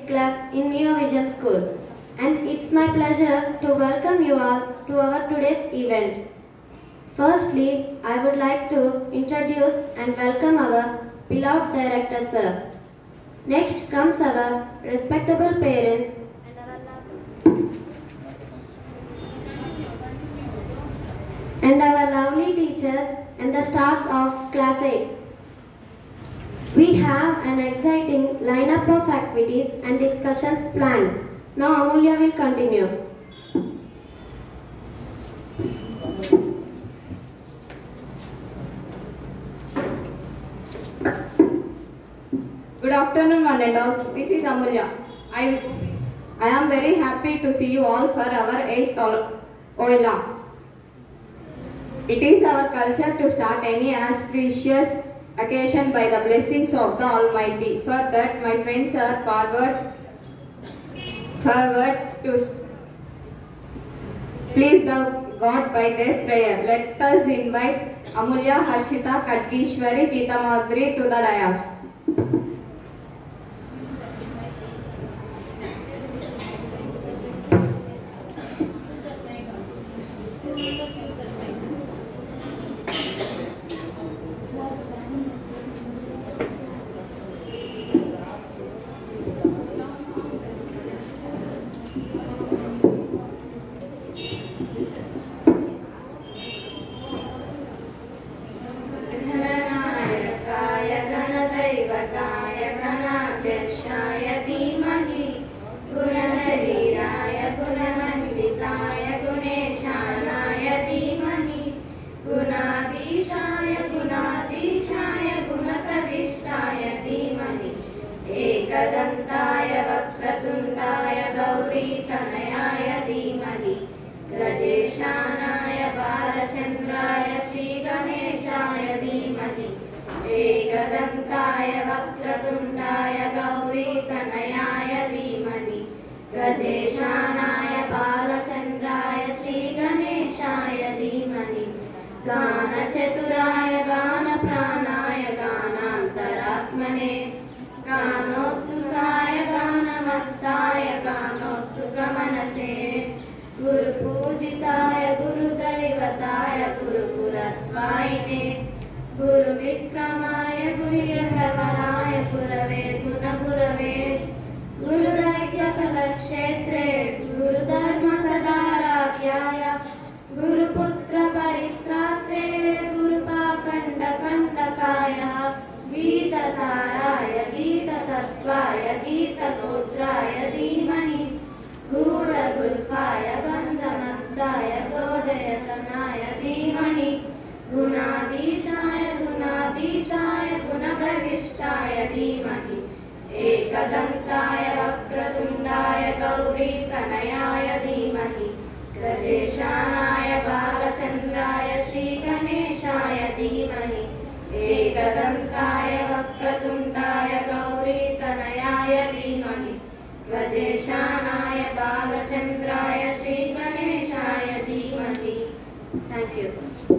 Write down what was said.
class in Neo Vision School, and it's my pleasure to welcome you all to our today's event. Firstly, I would like to introduce and welcome our beloved director sir. Next comes our respectable parents and our lovely teachers and the stars of Class 8. We have an exciting lineup of activities and discussions planned. Now Amulya will continue. Good afternoon, one and all. This is Amulya. I am very happy to see you all for our 8th OELA. It is our culture to start any auspicious occasion by the blessings of the Almighty. For that, my friends are forward to please the God by their prayer. Let us invite Amulya, Harshita, Kadgishwari, Geeta Madhuri to the dais. एकदन्ताय वक्रतुण्डाय गौरीतनयाय धीमहि गजेशानाय बालचन्द्राय श्रीगणेशाय धीमहि एकदन्ताय वक्रतुण्डाय गौरीतनयाय धीमहि गजेशानाय बालचन्द्राय श्रीगणेशाय धीमहि गानचतुराय गानप्राणाय गानान्तरात्मने गानोत्सुकाय गानमत्ताय गानोत्सुकमनसे गुरुपूजिताय गुरुदैवताय गुरुपुरत्वायिने गुरुविक्रमाय गुह्यप्रवराय गुरवे गुणगुरवे गुरुदैत्यकलक्षेत्रे गुरुधर्मसदाराध्याय गुरुपुत्रपरित्रात्रे गुरुपाखण्डकण्डकाय गीतसाराय गीततत्त्वाय गीतगोत्राय धीमहि गूढगुल्फाय गन्धमत्ताय गोजयतनाय धीमहि गुणाधीशाय गुणाधीशाय गुणप्रविष्टाय धीमहि एकदन्ताय वक्रतुण्डाय गौरीतनयाय धीमहि गजेशानाय बालचन्द्राय श्रीगणेशाय धीमहि एकदन्ताय वक्रतुण्डाय गौरीतनयाय धीमहि गजेशानाय बालचन्द्राय श्रीगणेशाय धीमहि. Thank you.